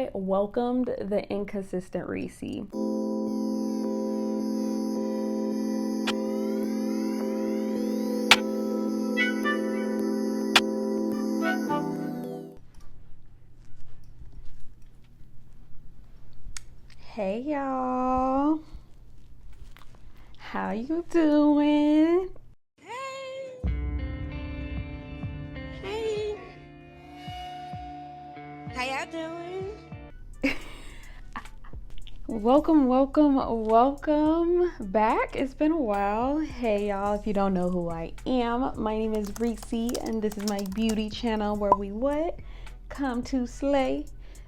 I welcomed the inconsistent Reesie. Hey y'all, how you doing? Hey. How y'all doing? Welcome back. It's been a while. Hey y'all, if you don't know who I am, my name is Reesie and this is my beauty channel where we come to slay,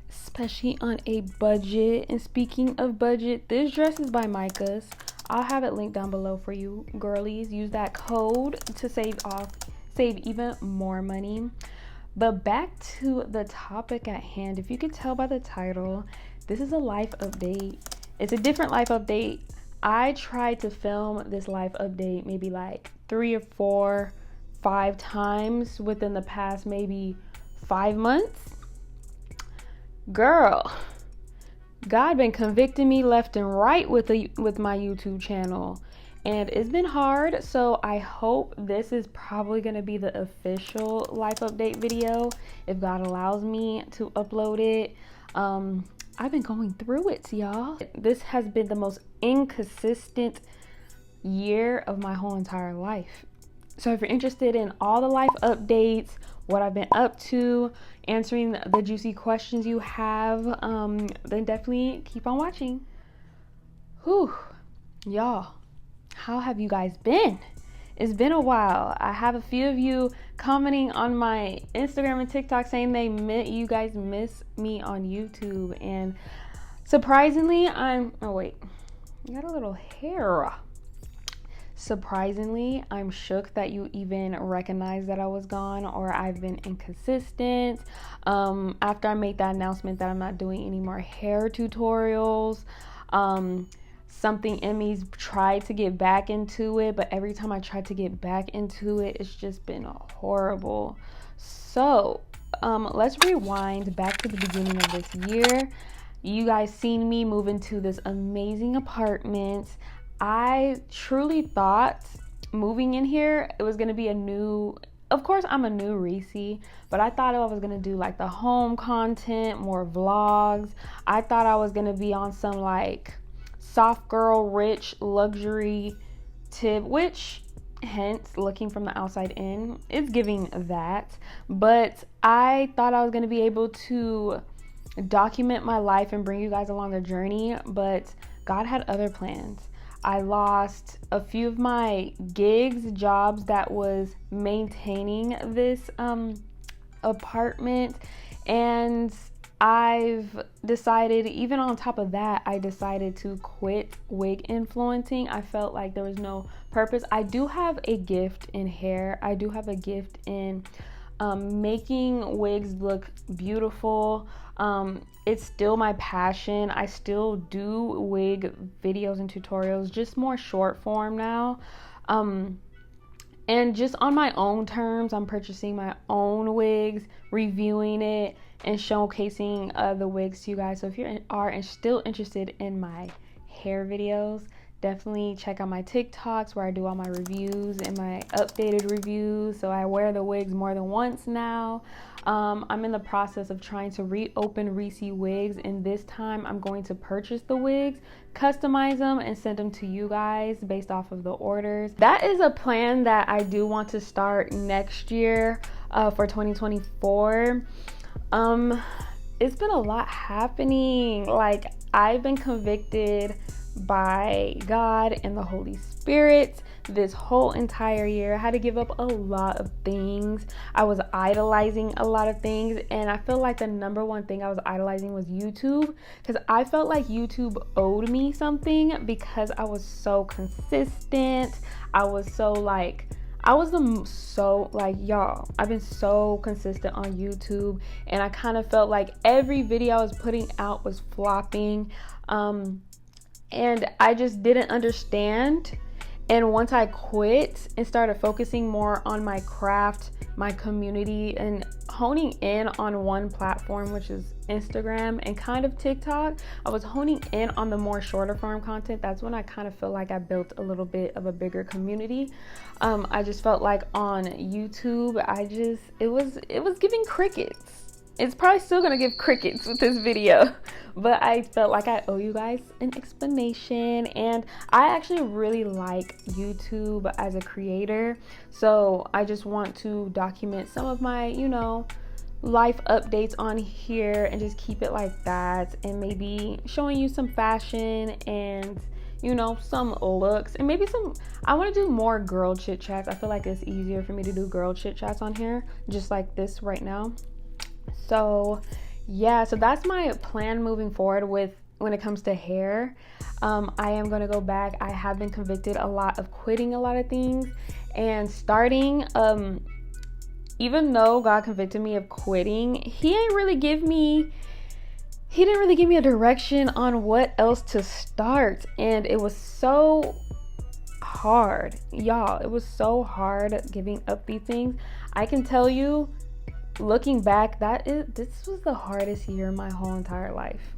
especially on a budget. And speaking of budget, this dress is by Micah's. I'll have it linked down below for you girlies. Use that code to save even more money. But back to the topic at hand. If you could tell by the title, this is a life update. It's a different life update. I tried to film this life update maybe like 3 or 4, 5 times within the past maybe 5 months. Girl, God been convicting me left and right with my YouTube channel. And it's been hard, so I hope this is probably going to be the official life update video if God allows me to upload it. I've been going through it, y'all. This has been the most inconsistent year of my whole entire life. So if you're interested in all the life updates, what I've been up to, answering the juicy questions you have, then definitely keep on watching. Whew, y'all. How have you guys been? It's been a while. I have a few of you commenting on my Instagram and TikTok saying you guys miss me on YouTube. And surprisingly, oh wait, you got a little hair. Surprisingly, I'm shook that you even recognize that I was gone or I've been inconsistent. After I made that announcement that I'm not doing any more hair tutorials, something in me's tried to get back into it, but every time I try to get back into it, it's just been horrible. So let's rewind back to the beginning of this year. You guys seen me move into this amazing apartment. I truly thought moving in here, it was going to be of course I'm a new Reesie, but I thought I was going to do like the home content, more vlogs. I thought I was going to be on some like soft girl rich luxury tip, which hence looking from the outside in is giving that. But I thought I was going to be able to document my life and bring you guys along the journey, but God had other plans. I lost a few of my jobs that was maintaining this apartment, and I've decided, even on top of that, I decided to quit wig influencing. I felt like there was no purpose. I do have a gift in hair. I do have a gift in making wigs look beautiful. It's still my passion. I still do wig videos and tutorials, just more short form now. And just on my own terms, I'm purchasing my own wigs, reviewing it, and showcasing the wigs to you guys. So if you are still interested in my hair videos, definitely check out my TikToks where I do all my reviews and my updated reviews. So I wear the wigs more than once now. I'm in the process of trying to reopen Reesie wigs, and this time I'm going to purchase the wigs, customize them, and send them to you guys based off of the orders. That is a plan that I do want to start next year for 2024. It's been a lot happening. Like, I've been convicted by God and the Holy Spirit this whole entire year. I had to give up a lot of things. I was idolizing a lot of things, and I feel like the number one thing I was idolizing was YouTube, because I felt like YouTube owed me something because I was so consistent. Y'all, I've been so consistent on YouTube, and I kind of felt like every video I was putting out was flopping. And I just didn't understand. And once I quit and started focusing more on my craft, my community, and honing in on one platform, which is Instagram and kind of TikTok, I was honing in on the more shorter form content. That's when I kind of feel like I built a little bit of a bigger community. I just felt like on YouTube, it was giving crickets. It's probably still gonna give crickets with this video, but I felt like I owe you guys an explanation. And I actually really like YouTube as a creator, so I just want to document some of my, life updates on here and just keep it like that, and maybe showing you some fashion and some looks, and maybe I want to do more girl chit chats. I feel like it's easier for me to do girl chit chats on here, just like this right now. So yeah, so that's my plan moving forward when it comes to hair. I am going to go back. I have been convicted a lot of quitting a lot of things and starting. Even though God convicted me of quitting, he didn't really give me a direction on what else to start. And it was so hard, y'all. It was so hard giving up these things. I can tell you, looking back, this was the hardest year of my whole entire life.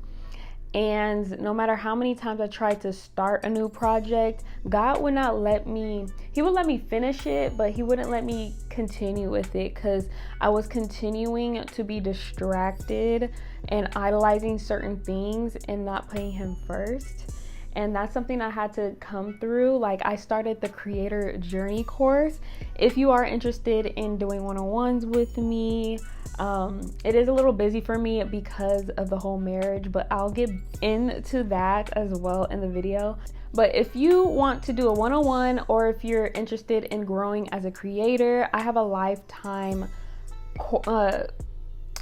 And no matter how many times I tried to start a new project, God would not let me. He would let me finish it, but he wouldn't let me continue with it, because I was continuing to be distracted and idolizing certain things and not putting him first. And that's something I had to come through. Like, I started the creator journey course. If you are interested in doing one-on-ones with me, it is a little busy for me because of the whole marriage, but I'll get into that as well in the video. But if you want to do a one-on-one, or if you're interested in growing as a creator, I have a lifetime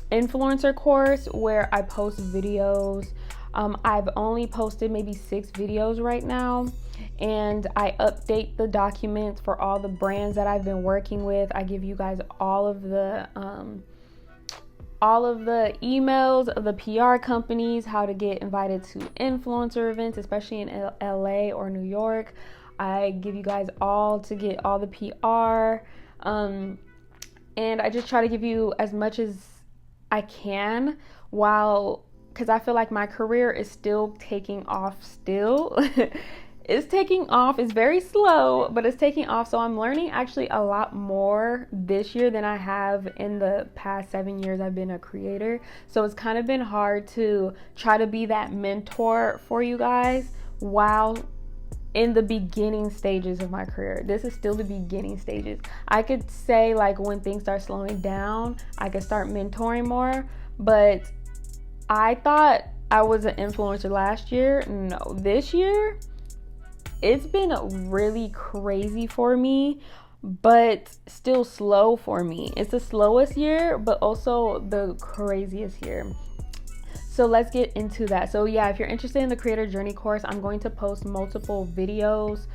influencer course where I post videos. I've only posted maybe 6 videos right now, and I update the documents for all the brands that I've been working with. I give you guys all of the emails of the PR companies, how to get invited to influencer events, especially in LA or New York. I give you guys all to get all the PR, and I just try to give you as much as I can, because I feel like my career is still taking off still. It's taking off. It's very slow, but it's taking off. So I'm learning actually a lot more this year than I have in the past 7 years I've been a creator. So it's kind of been hard to try to be that mentor for you guys while in the beginning stages of my career. This is still the beginning stages. I could say, like, when things start slowing down, I could start mentoring more, but I thought I was an influencer last year. No, this year, it's been really crazy for me, but still slow for me. It's the slowest year, but also the craziest year. So let's get into that. So yeah, if you're interested in the creator journey course, I'm going to post multiple videos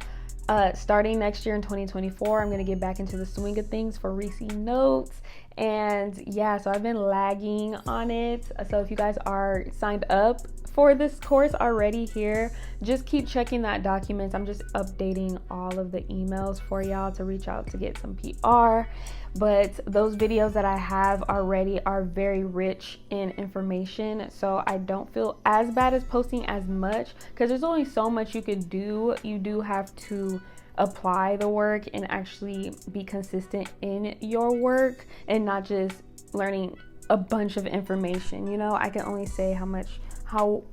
starting next year in 2024. I'm going to get back into the swing of things for Reesie notes. And yeah, so I've been lagging on it. So if you guys are signed up for this course already here, just keep checking that documents. I'm just updating all of the emails for y'all to reach out to get some PR. But those videos that I have already are very rich in information, so I don't feel as bad as posting as much, because there's only so much you could do. You do have to apply the work and actually be consistent in your work and not just learning a bunch of information. I can only say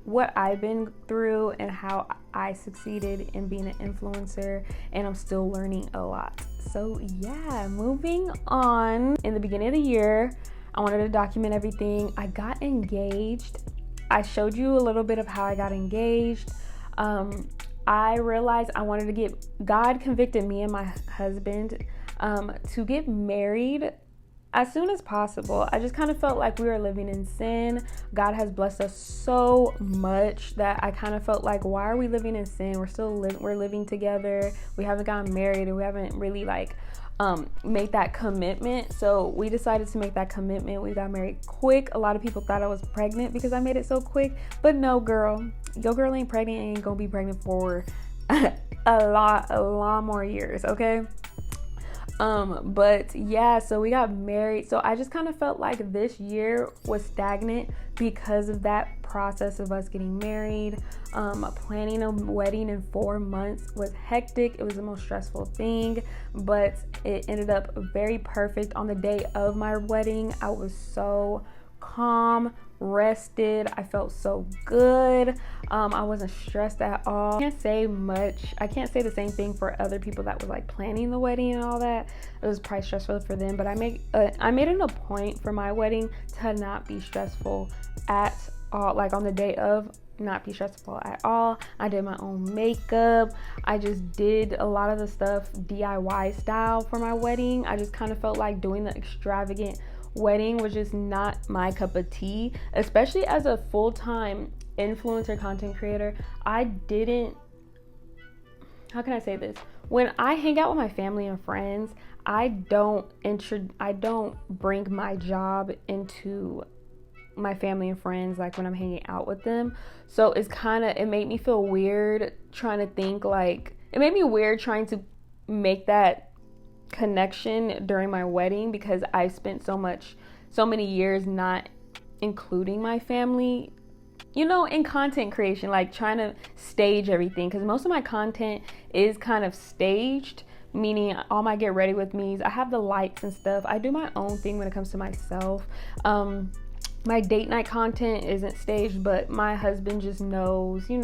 what I've been through and how I succeeded in being an influencer, and I'm still learning a lot. So yeah, moving on. In the beginning of the year, I wanted to document everything. I got engaged. I showed you a little bit of how I got engaged. I realized God convicted me and my husband to get married as soon as possible. I just kind of felt like we were living in sin. God has blessed us so much that I kind of felt like, why are we living in sin? We're living together. We haven't gotten married, and we haven't really made that commitment. So we decided to make that commitment. We got married quick. A lot of people thought I was pregnant because I made it so quick, but no, girl, your girl ain't pregnant and ain't gonna be pregnant for a lot more years, okay? But yeah, so we got married. So I just kind of felt like this year was stagnant because of that process of us getting married. Planning a wedding in 4 months was hectic. It was the most stressful thing, but it ended up very perfect. On the day of my wedding, I was so calm, rested. I felt so good. I wasn't stressed at all. I can't say much. I can't say the same thing for other people that was like planning the wedding and all that. It was probably stressful for them, but I made it a point for my wedding to not be stressful at all. Like on the day of, not be stressful at all. I did my own makeup. I just did a lot of the stuff DIY style for my wedding. I just kind of felt like doing the extravagant wedding was just not my cup of tea, especially as a full-time influencer content creator. I didn't, how can I say this? When I hang out with my family and friends, I don't bring my job into my family and friends, like when I'm hanging out with them. So it made me feel weird trying to make that connection during my wedding, because I spent so many years not including my family, in content creation, like trying to stage everything, because most of my content is kind of staged, meaning all my get ready with me's, I have the lights and stuff. I do my own thing when it comes to myself. My date night content isn't staged, but my husband just knows, he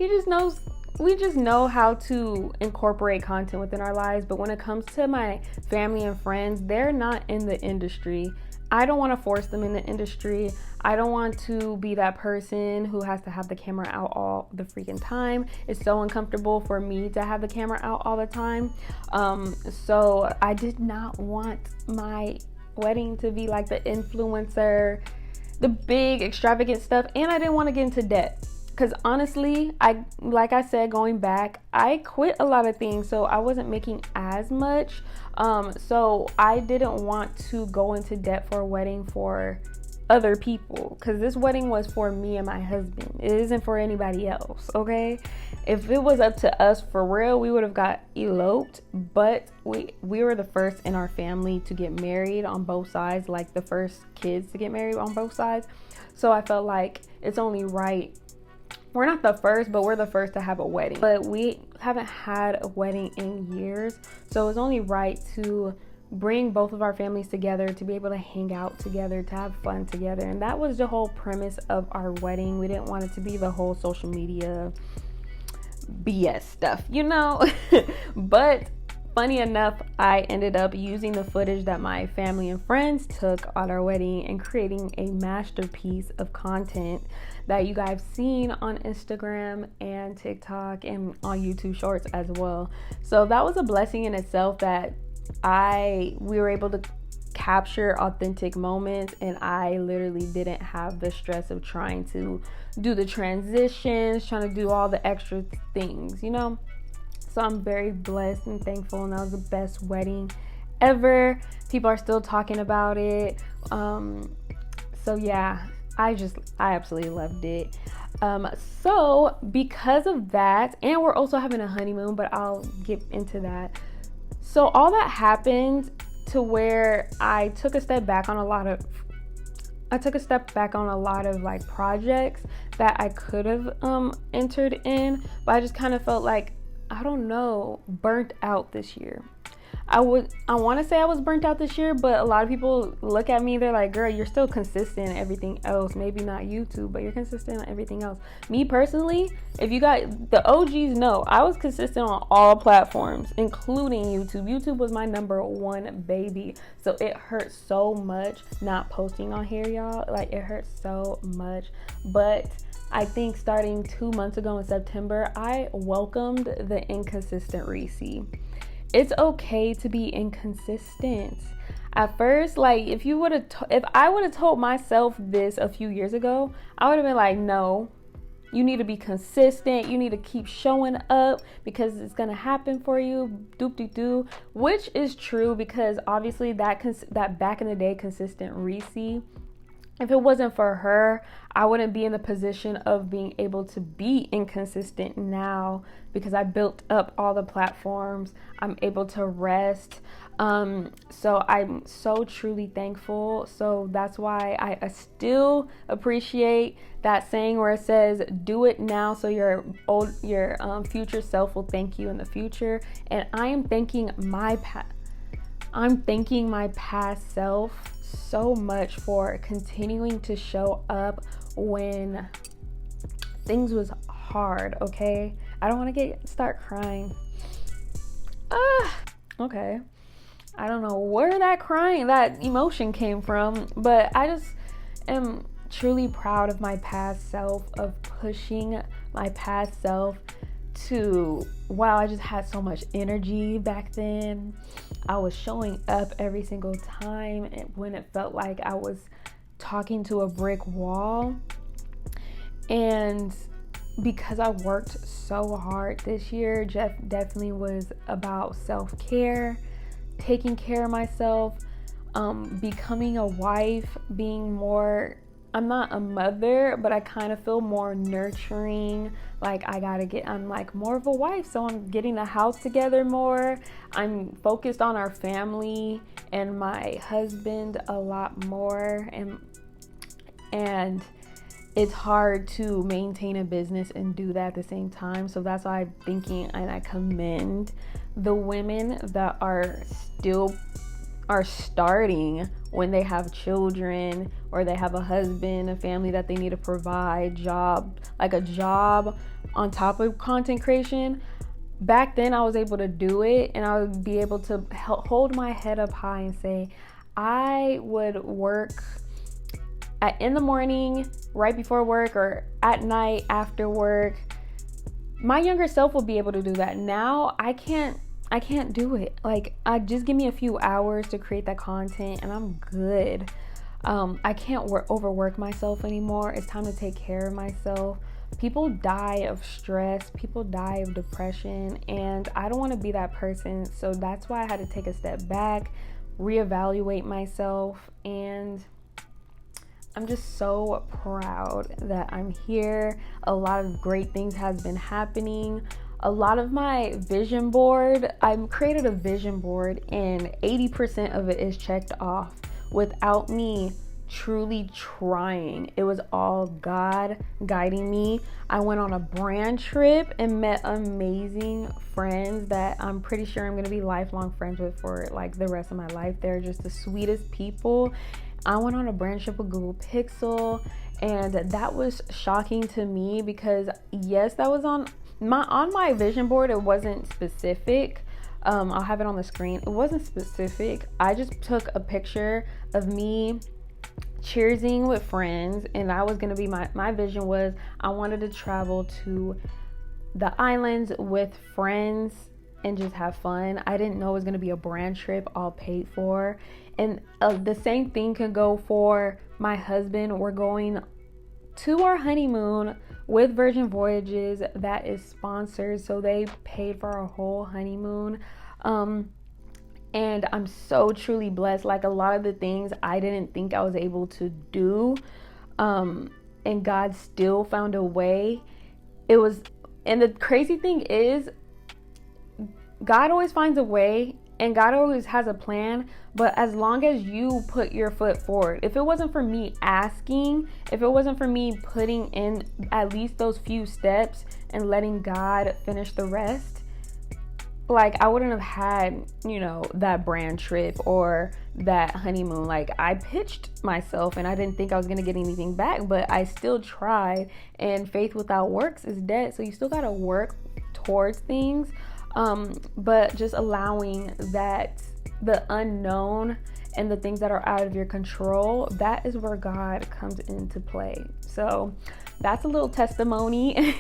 just knows. We just know how to incorporate content within our lives. But when it comes to my family and friends, they're not in the industry. I don't want to force them in the industry. I don't want to be that person who has to have the camera out all the freaking time. It's so uncomfortable for me to have the camera out all the time. So I did not want my wedding to be like the influencer, the big extravagant stuff. And I didn't want to get into debt. Because honestly, like I said, going back, I quit a lot of things, so I wasn't making as much. So I didn't want to go into debt for a wedding for other people, because this wedding was for me and my husband. It isn't for anybody else, okay? If it was up to us for real, we would have got eloped, but we were the first in our family to get married on both sides, like the first kids to get married on both sides. So I felt like it's only right. We're not the first, but we're the first to have a wedding. But we haven't had a wedding in years. So it's only right to bring both of our families together, to be able to hang out together, to have fun together. And that was the whole premise of our wedding. We didn't want it to be the whole social media BS stuff, But funny enough, I ended up using the footage that my family and friends took on our wedding and creating a masterpiece of content that you guys have seen on Instagram and TikTok and on YouTube Shorts as well. So that was a blessing in itself, that we were able to capture authentic moments, and I literally didn't have the stress of trying to do the transitions, trying to do all the extra things, So I'm very blessed and thankful, and that was the best wedding ever. People are still talking about it. So yeah, I absolutely loved it. So because of that, and we're also having a honeymoon, but I'll get into that. So all that happened to where I took a step back on a lot of like projects that I could have entered in, but I just kind of felt like, I don't know, burnt out this year. I want to say I was burnt out this year, but a lot of people look at me, they're like, girl, you're still consistent in everything else. Maybe not YouTube, but you're consistent on everything else. Me personally, if you got the OGs know, I was consistent on all platforms, including YouTube. YouTube was my number one baby. So it hurts so much not posting on here, y'all. Like, it hurts so much. But I think starting 2 months ago in September, I welcomed the inconsistent Reesie. It's okay to be inconsistent. At first, like, if I would have told myself this a few years ago, I would have been like, no, you need to be consistent. You need to keep showing up, because it's gonna happen for you. Doop-de-doo, which is true, because obviously that back in the day consistent Reesie if it wasn't for her, I wouldn't be in the position of being able to be inconsistent now, because I built up all the platforms. I'm able to rest. So I'm so truly thankful. So that's why I still appreciate that saying where it says, do it now so your future self will thank you in the future. And I'm thanking my past self so much for continuing to show up when things was hard. Okay, I don't want to start crying. Okay, I don't know where that emotion came from, but I just am truly proud of my past self, of pushing my past self to, wow, I just had so much energy back then. I was showing up every single time when it felt like I was talking to a brick wall. And because I worked so hard this year, Jeff definitely was about self-care, taking care of myself, becoming a wife, being more, I'm not a mother, but I kind of feel more nurturing. Like I'm like more of a wife, so I'm getting the house together more. I'm focused on our family and my husband a lot more, and it's hard to maintain a business and do that at the same time. So that's why I'm thinking, and I commend the women that are starting when they have children, or they have a husband, a family that they need to provide, a job on top of content creation. Back then I was able to do it, and I would be able to hold my head up high and say, I would work in the morning, right before work, or at night after work. My younger self will be able to do that. Now I can't do it. Like, just give me a few hours to create that content and I'm good. I can't overwork myself anymore. It's time to take care of myself. People die of stress, people die of depression, and I don't want to be that person. So that's why I had to take a step back, reevaluate myself, and I'm just so proud that I'm here. A lot of great things has been happening. A lot of my vision board, I've created a vision board, and 80% of it is checked off without me truly trying. It was all God guiding me. I went on a brand trip and met amazing friends that I'm pretty sure I'm going to be lifelong friends with for like the rest of my life. They're just the sweetest people. I went on a brand trip with Google Pixel, and that was shocking to me because yes, that was on my vision board. It wasn't specific. I'll have it on the screen. It wasn't specific. I just took a picture of me cheersing with friends, and that was going to be my vision. Was I wanted to travel to the islands with friends and just have fun. I didn't know it was going to be a brand trip all paid for. And the same thing could go for my husband. We're going to our honeymoon with Virgin Voyages that is sponsored, so they paid for our whole honeymoon. And I'm so truly blessed. Like, a lot of the things I didn't think I was able to do, and God still found a way. And the crazy thing is, God always finds a way, and God always has a plan, but as long as you put your foot forward. If it wasn't for me asking, if it wasn't for me putting in at least those few steps and letting God finish the rest, like, I wouldn't have had, that brand trip or that honeymoon. Like, I pitched myself and I didn't think I was going to get anything back, but I still tried, and faith without works is dead. So you still got to work towards things. But just allowing that the unknown and the things that are out of your control, that is where God comes into play. So that's a little testimony.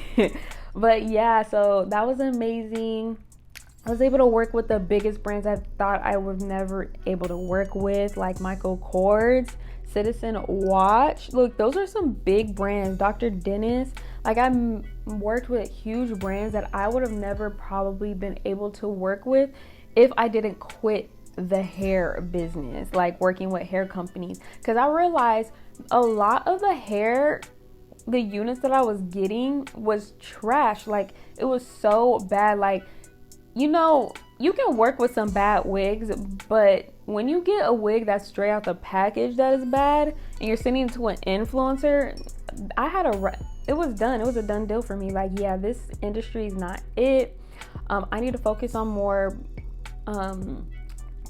But yeah, so that was amazing. I was able to work with the biggest brands I thought I was never able to work with, like Michael Kors, Citizen Watch. Look, those are some big brands. Dr. Dennis. Like, I worked with huge brands that I would have never probably been able to work with if I didn't quit the hair business, like working with hair companies. Because I realized a lot of the units that I was getting was trash. Like, it was so bad. Like, you know, you can work with some bad wigs, but when you get a wig that's straight out the package that is bad and you're sending it to an influencer, it was done. It was a done deal for me. Like, yeah, this industry is not it. I need to focus on more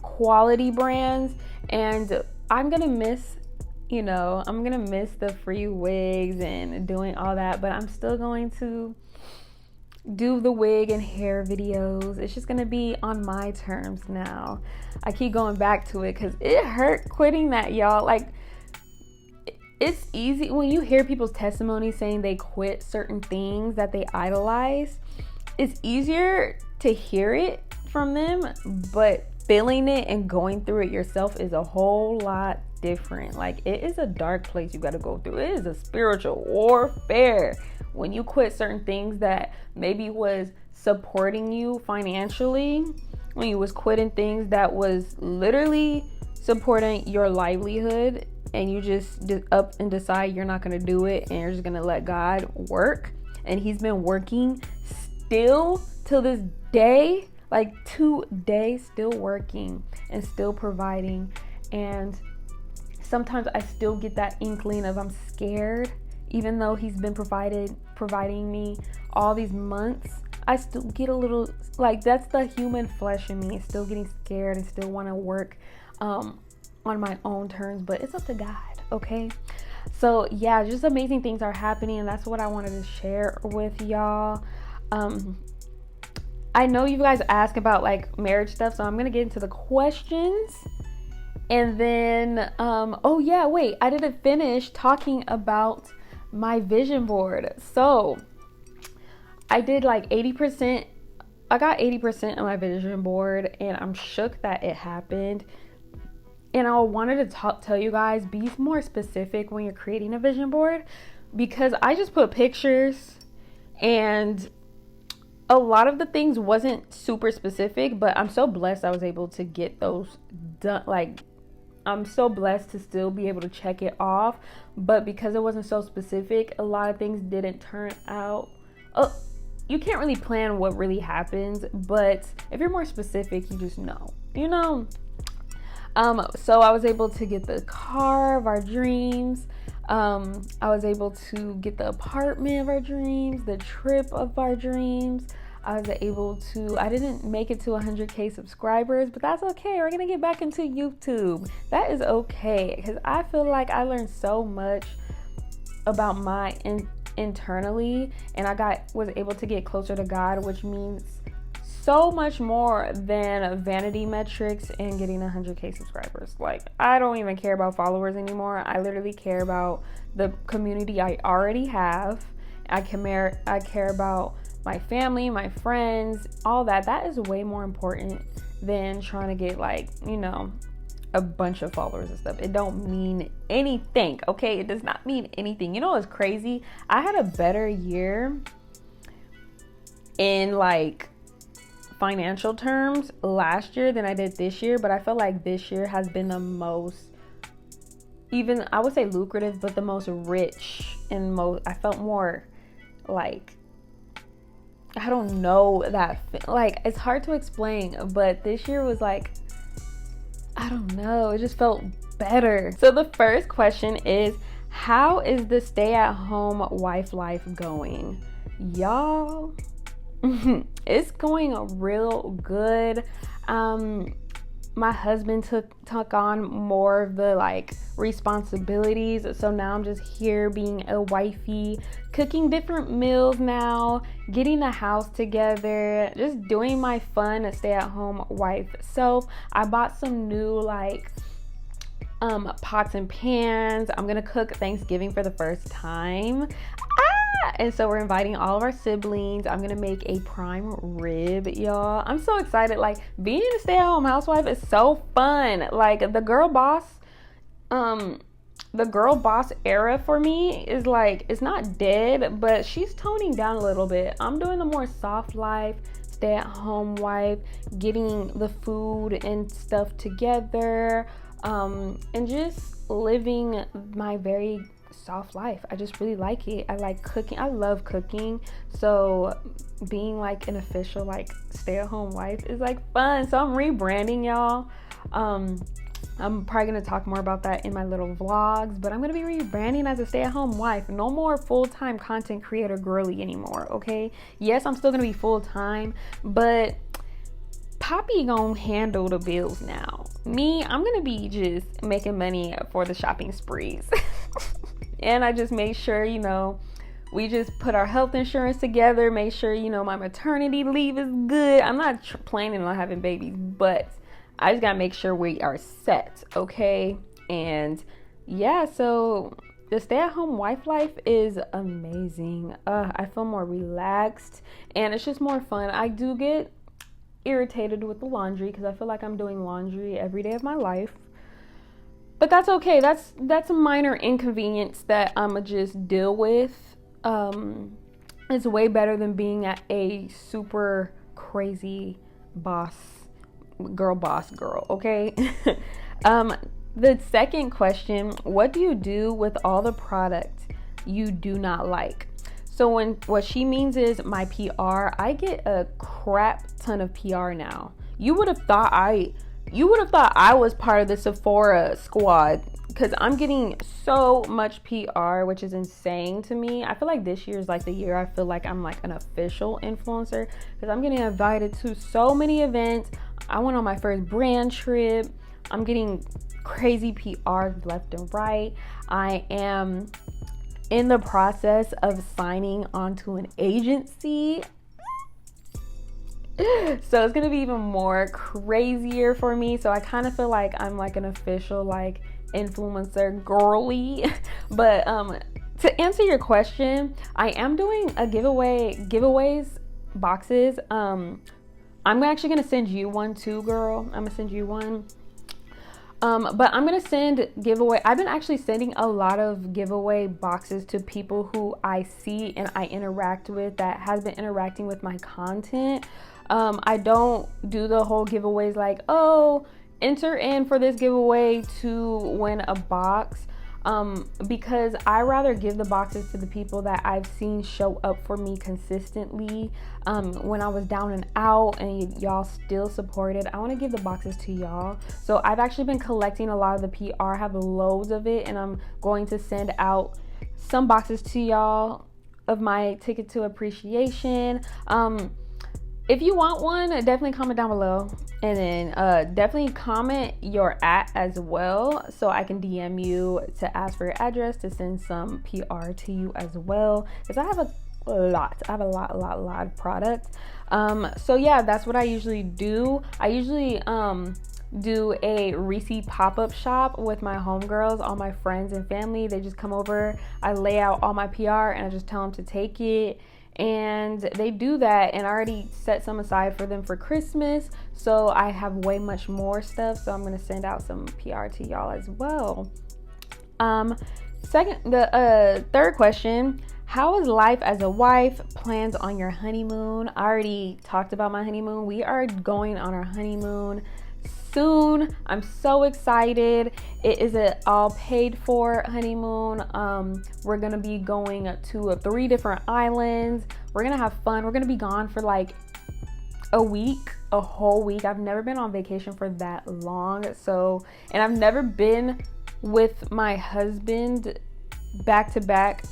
quality brands, and I'm gonna miss the free wigs and doing all that, but I'm still going to do the wig and hair videos. It's just gonna be on my terms now. I keep going back to it because it hurt quitting that, y'all. Like, it's easy when you hear people's testimonies saying they quit certain things that they idolize. It's easier to hear it from them, but feeling it and going through it yourself is a whole lot different. Like, it is a dark place you got to go through. It is a spiritual warfare when you quit certain things that maybe was supporting you financially, when you was quitting things that was literally supporting your livelihood, and you just up and decide you're not going to do it and you're just going to let God work. And he's been working still till this day, like today, still working and still providing. And sometimes I still get that inkling of I'm scared, even though he's been providing me all these months. I still get a little, like, that's the human flesh in me. It's still getting scared and still want to work on my own terms, but it's up to God, okay? So yeah, just amazing things are happening, and that's what I wanted to share with y'all. I know you guys ask about like marriage stuff, so I'm gonna get into the questions. And then I didn't finish talking about my vision board. So I did like 80%. I got 80% of my vision board, and I'm shook that it happened. And I wanted to tell you guys, be more specific when you're creating a vision board, because I just put pictures and a lot of the things wasn't super specific, but I'm so blessed I was able to get those done. Like, I'm so blessed to still be able to check it off, but because it wasn't so specific, a lot of things didn't turn out. You can't really plan what really happens, but if you're more specific, you just know, so I was able to get the car of our dreams. I was able to get the apartment of our dreams, the trip of our dreams. I didn't make it to 100K subscribers, but that's okay. We're going to get back into YouTube. That is okay, because I feel like I learned so much about my internally, and was able to get closer to God, which means so much more than vanity metrics and getting 100K subscribers. Like, I don't even care about followers anymore. I literally care about the community I already have. I care about my family, my friends, all that. That is way more important than trying to get, like, a bunch of followers and stuff. It don't mean anything, okay? It does not mean anything. You know what's crazy? I had a better year in, like, financial terms last year than I did this year, but I feel like this year has been the most, even I would say lucrative, but the most rich and I felt more like, I don't know, like, it's hard to explain, but this year was like, I don't know, it just felt better. So the first question is, how is the stay-at-home wife life going? Y'all, it's going real good. My husband took on more of the, like, responsibilities, so now I'm just here being a wifey, cooking different meals now, getting the house together, just doing my fun stay-at-home wife self. I bought some new, like, pots and pans. I'm gonna cook Thanksgiving for the first time. And so we're inviting all of our siblings. I'm gonna make a prime rib, y'all. I'm so excited. Like, being a stay-at-home housewife is so fun. Like, the girl boss era for me is, like, it's not dead, but she's toning down a little bit. I'm doing the more soft life, stay-at-home wife, getting the food and stuff together, and just living my very soft life. I just really like it. I like cooking. I love cooking. So being like an official like stay-at-home wife is like fun. So I'm rebranding, y'all. I'm probably going to talk more about that in my little vlogs, but I'm going to be rebranding as a stay-at-home wife. No more full-time content creator girly anymore, okay? Yes, I'm still going to be full-time, but Poppy gonna handle the bills now. Me, I'm going to be just making money for the shopping sprees. And I just made sure, you know, we just put our health insurance together, make sure, you know, my maternity leave is good. I'm not planning on having babies, but I just gotta make sure we are set, okay? And yeah, so the stay-at-home wife life is amazing. I feel more relaxed and it's just more fun. I do get irritated with the laundry because I feel like I'm doing laundry every day of my life. But that's okay. That's a minor inconvenience that I'ma just deal with. It's way better than being at a super crazy boss girl, okay? The second question, what do you do with all the product you do not like? So what she means is my PR. I get a crap ton of PR now. You would have thought I was part of the Sephora squad because I'm getting so much PR, which is insane to me. I feel like this year is like the year I feel like I'm like an official influencer because I'm getting invited to so many events. I went on my first brand trip. I'm getting crazy PR left and right. I am in the process of signing onto an agency. So it's gonna be even more crazier for me. So I kind of feel like I'm like an official like influencer girly. But to answer your question, I am doing a giveaways boxes. I'm actually gonna send you one too, girl. I'm gonna send you one. But I'm gonna send giveaway. I've been actually sending a lot of giveaway boxes to people who I see and I interact with that has been interacting with my content. I don't do the whole giveaways like, oh, enter in for this giveaway to win a box. Because I rather give the boxes to the people that I've seen show up for me consistently. When I was down and out and y'all still supported, I want to give the boxes to y'all. So I've actually been collecting a lot of the PR, I have loads of it, and I'm going to send out some boxes to y'all of my ticket to appreciation. If you want one, definitely comment down below, and then definitely comment your as well so I can DM you to ask for your address to send some PR to you as well, because I have a lot of products. So yeah, that's what I usually do. I usually do a Reesie pop-up shop with my homegirls, all my friends and family. They just come over, I lay out all my PR and I just tell them to take it. And they do that, and I already set some aside for them for Christmas, so I have way much more stuff. So I'm gonna send out some PR to y'all as well. Third question, how is life as a wife? Plans on your honeymoon? I already talked about my honeymoon. We are going on our honeymoon soon. I'm so excited. It is an all paid for honeymoon. We're gonna be going to 3 different islands. We're gonna have fun. We're gonna be gone for like a whole week. I've never been on vacation for that long. So, and I've never been with my husband back to back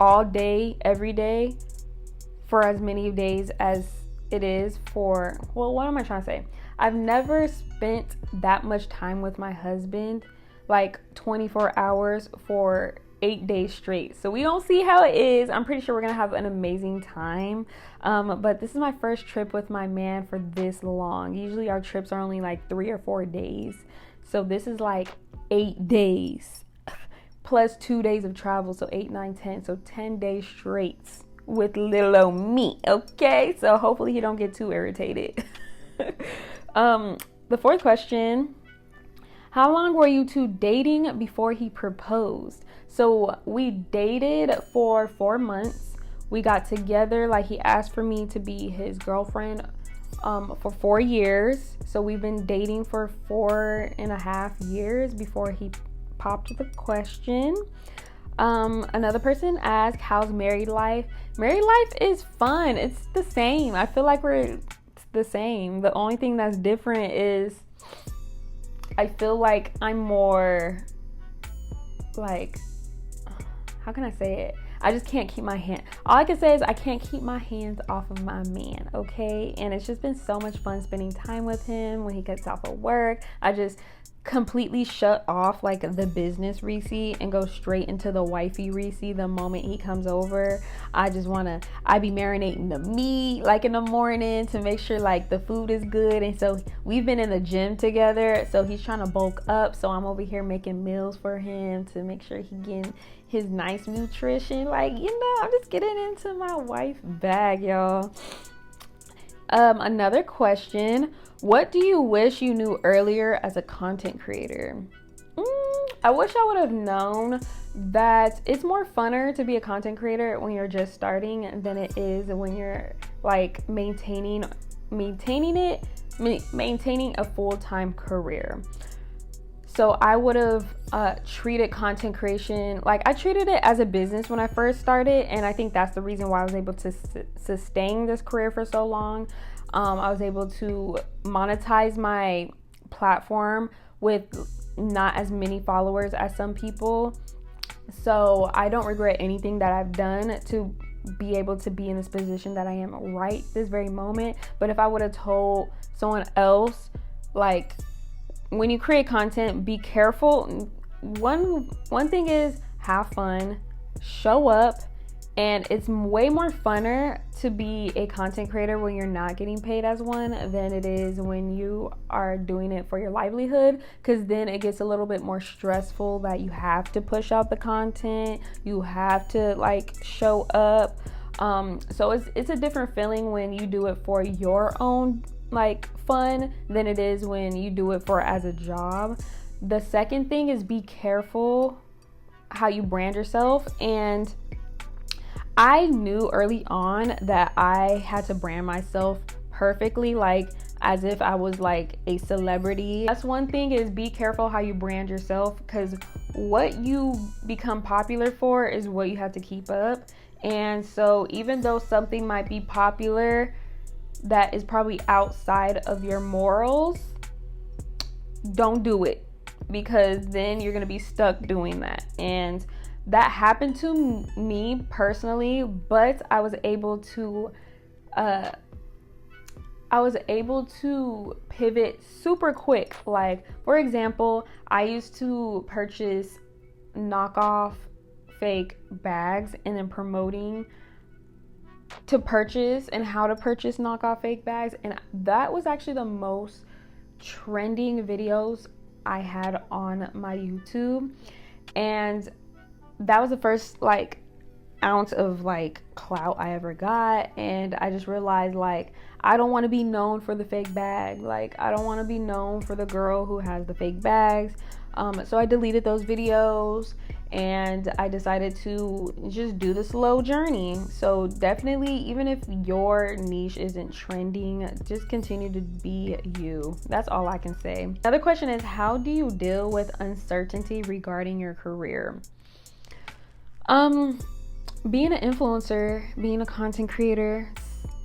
all day, every day for as many days as it is for, well, what am I trying to say? I've never spent that much time with my husband, like 24 hours for 8 days straight. So we don't see how it is. I'm pretty sure we're gonna have an amazing time. But this is my first trip with my man for this long. Usually our trips are only like 3 or 4 days. So this is like 8 days plus 2 days of travel. So 8, 9, 10. So 10 days straight with little old me. Okay. So hopefully he don't get too irritated. The fourth question, how long were you two dating before he proposed? So we dated for 4 months. We got together, like he asked for me to be his girlfriend for 4 years. So we've been dating for 4.5 years before he popped the question. Another person asked, how's married life? Married life is fun. It's the same. I feel like we're the same. The only thing that's different is I feel like I'm more like, how can I say it? I just can't keep my hand. All I can say is I can't keep my hands off of my man, okay? And it's just been so much fun spending time with him when he gets off of work. I just completely shut off like the business Reesie and go straight into the wifey Reesie the moment he comes over. I be marinating the meat like in the morning to make sure like the food is good. And so we've been in the gym together, so he's trying to bulk up, so I'm over here making meals for him to make sure he getting his nice nutrition. Like, I'm just getting into my wife bag, y'all. Another question: what do you wish you knew earlier as a content creator? I wish I would have known that it's more funner to be a content creator when you're just starting than it is when you're like maintaining a full-time career. So I would have treated content creation like I treated it as a business when I first started, and I think that's the reason why I was able to sustain this career for so long. I was able to monetize my platform with not as many followers as some people. So I don't regret anything that I've done to be able to be in this position that I am right this very moment. But if I would have told someone else, like, when you create content, be careful. One thing is have fun, show up, and it's way more funner to be a content creator when you're not getting paid as one than it is when you are doing it for your livelihood, because then it gets a little bit more stressful that you have to push out the content, you have to like show up. So it's a different feeling when you do it for your own like fun than it is when you do it for as a job. The second thing is be careful how you brand yourself. And I knew early on that I had to brand myself perfectly, like as if I was like a celebrity. That's one thing, is be careful how you brand yourself, because what you become popular for is what you have to keep up. And so even though something might be popular that is probably outside of your morals, don't do it, because then you're gonna be stuck doing that. And that happened to me personally, but I was able to pivot super quick. Like, for example, I used to purchase knockoff fake bags and then promoting to purchase and how to purchase knockoff fake bags, and that was actually the most trending videos I had on my YouTube. And that was the first like ounce of like clout I ever got. And I just realized, like, I don't want to be known for the fake bag. Like, I don't want to be known for the girl who has the fake bags. So I deleted those videos and I decided to just do the slow journey. So definitely, even if your niche isn't trending, just continue to be you. That's all I can say. Another question is, how do you deal with uncertainty regarding your career? Being an influencer, being a content creator,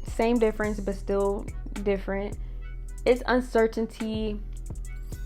same difference, but still different. It's uncertainty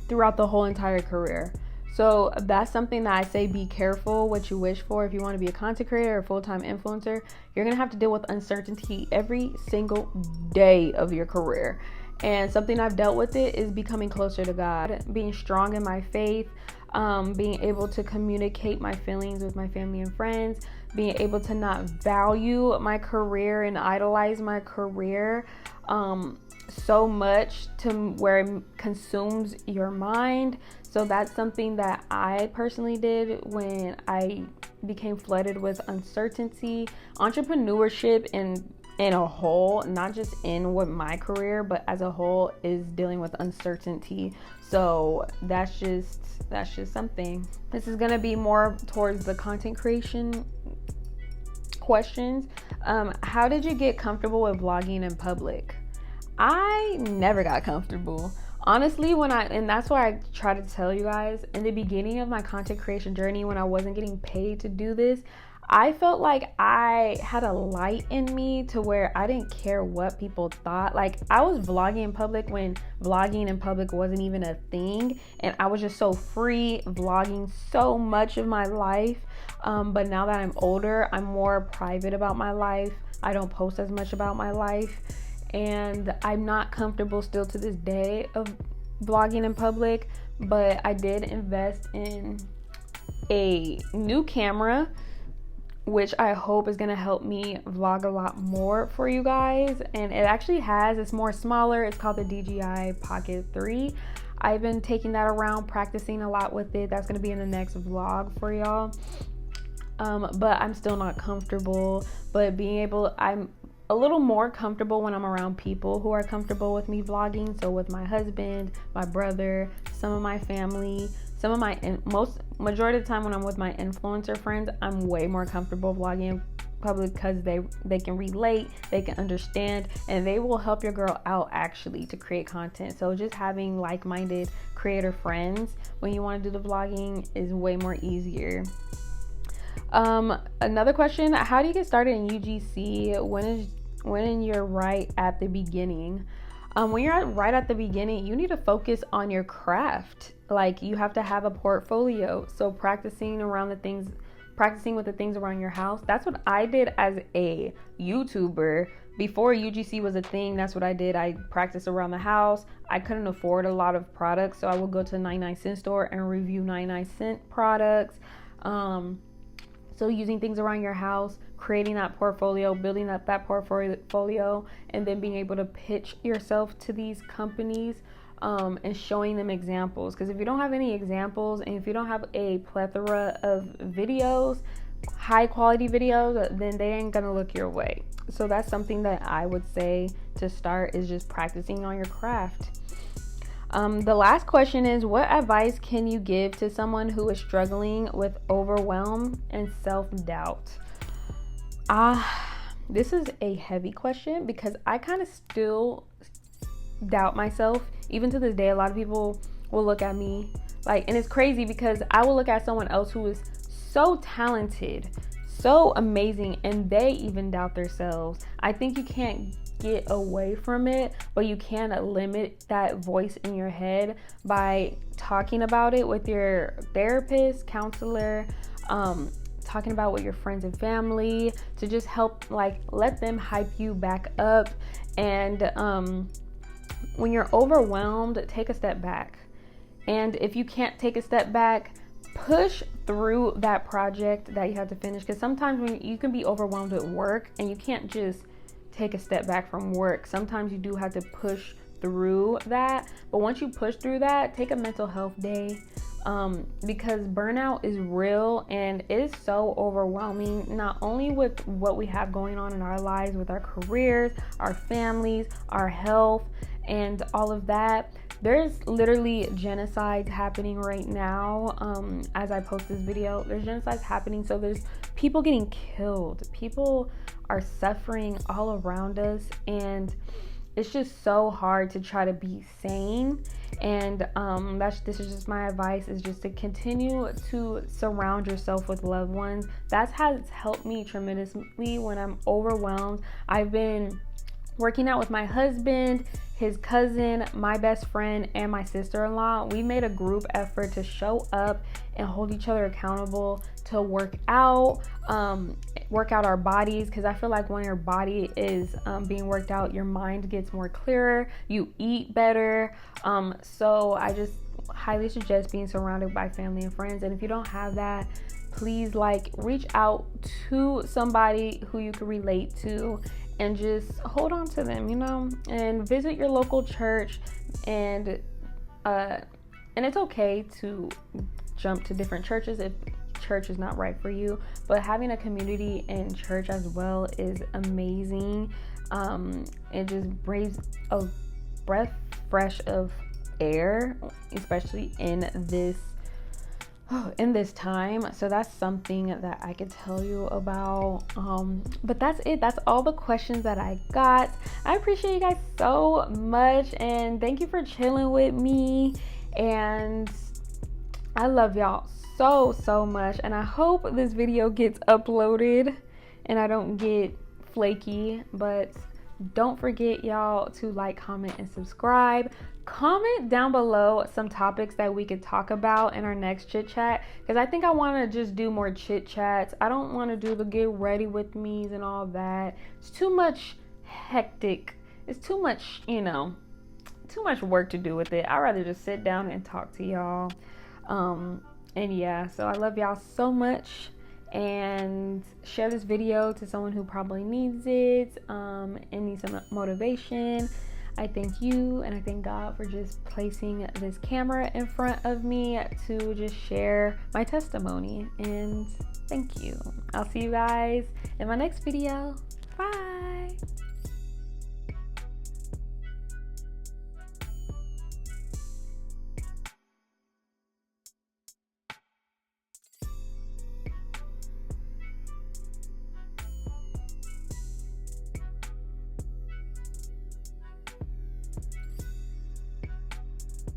throughout the whole entire career. So that's something that I say, be careful what you wish for. If you want to be a content creator or a full-time influencer, you're going to have to deal with uncertainty every single day of your career. And something I've dealt with it is becoming closer to God, being strong in my faith, being able to communicate my feelings with my family and friends, being able to not value my career and idolize my career so much to where it consumes your mind. So that's something that I personally did when I became flooded with uncertainty. Entrepreneurship in a whole, not just in with my career, but as a whole, is dealing with uncertainty. So that's just something. This is gonna be more towards the content creation questions. How did you get comfortable with vlogging in public? I never got comfortable. Honestly, and that's why I try to tell you guys, in the beginning of my content creation journey, when I wasn't getting paid to do this, I felt like I had a light in me to where I didn't care what people thought. Like, I was vlogging in public when vlogging in public wasn't even a thing, and I was just so free vlogging so much of my life. But now that I'm older, I'm more private about my life. I don't post as much about my life, and I'm not comfortable still to this day of vlogging in public. But I did invest in a new camera, which I hope is gonna help me vlog a lot more for you guys. And it actually it's more smaller. It's called the DJI Pocket 3. I've been taking that around, practicing a lot with it. That's gonna be in the next vlog for y'all. But I'm still not comfortable. But I'm a little more comfortable when I'm around people who are comfortable with me vlogging. So with my husband, my brother, some of my family, majority of the time when I'm with my influencer friends, I'm way more comfortable vlogging in public because they can relate, they can understand, and they will help your girl out actually to create content. So just having like-minded creator friends when you want to do the vlogging is way more easier. Another question: how do you get started in UGC when you're right at the beginning? When you're right at the beginning, you need to focus on your craft. Like, you have to have a portfolio. So practicing with the things around your house. That's what I did as a YouTuber. Before UGC was a thing, that's what I did. I practiced around the house. I couldn't afford a lot of products, so I would go to a 99-cent store and review 99-cent products. So using things around your house, creating that portfolio, building up that portfolio, and then being able to pitch yourself to these companies, and showing them examples. Because if you don't have any examples, and if you don't have a plethora of videos, high quality videos, then they ain't gonna look your way. So that's something that I would say to start, is just practicing on your craft. The last question is, what advice can you give to someone who is struggling with overwhelm and self-doubt? This is a heavy question because I kind of still doubt myself. Even to this day, a lot of people will look at me like, and it's crazy because I will look at someone else who is so talented, so amazing, and they even doubt themselves. I think you can't get away from it, but you can limit that voice in your head by talking about it with your therapist, counselor, talking about with your friends and family, to just help, like, let them hype you back up. And when you're overwhelmed, take a step back. And if you can't take a step back, push through that project that you have to finish, because sometimes when you can be overwhelmed at work and you can't just take a step back from work. Sometimes you do have to push through that. But once you push through that, take a mental health day, because burnout is real and it is so overwhelming, not only with what we have going on in our lives, with our careers, our families, our health, and all of that. There's literally genocide happening right now. As I post this video, there's genocide happening. So there's people getting killed. People are suffering all around us, and it's just so hard to try to be sane. And this is just my advice, is just to continue to surround yourself with loved ones. That has helped me tremendously when I'm overwhelmed. I've been working out with my husband, his cousin, my best friend, and my sister-in-law. We made a group effort to show up and hold each other accountable to work out our bodies, because I feel like when your body is being worked out, your mind gets more clearer, you eat better. So I just highly suggest being surrounded by family and friends. And if you don't have that, please reach out to somebody who you can relate to and just hold on to them, and visit your local church. And it's okay to jump to different churches if church is not right for you, but having a community in church as well is amazing. It just breathes a breath fresh of air, especially in this in this time. So that's something that I could tell you about. But that's it. That's all the questions that I got. I appreciate you guys so much, and thank you for chilling with me. And I love y'all so much, and I hope this video gets uploaded and I don't get flaky. But don't forget, y'all, to like, comment, and subscribe. Comment down below some topics that we could talk about in our next chit chat, because I think I want to just do more chit chats. I don't want to do the get ready with me's and all that. It's too much hectic. It's too much, too much work to do with it. I'd rather just sit down and talk to y'all. And yeah, so I love y'all so much, and share this video to someone who probably needs it and needs some motivation. I thank you, and I thank God for just placing this camera in front of me to just share my testimony. And thank you. I'll see you guys in my next video.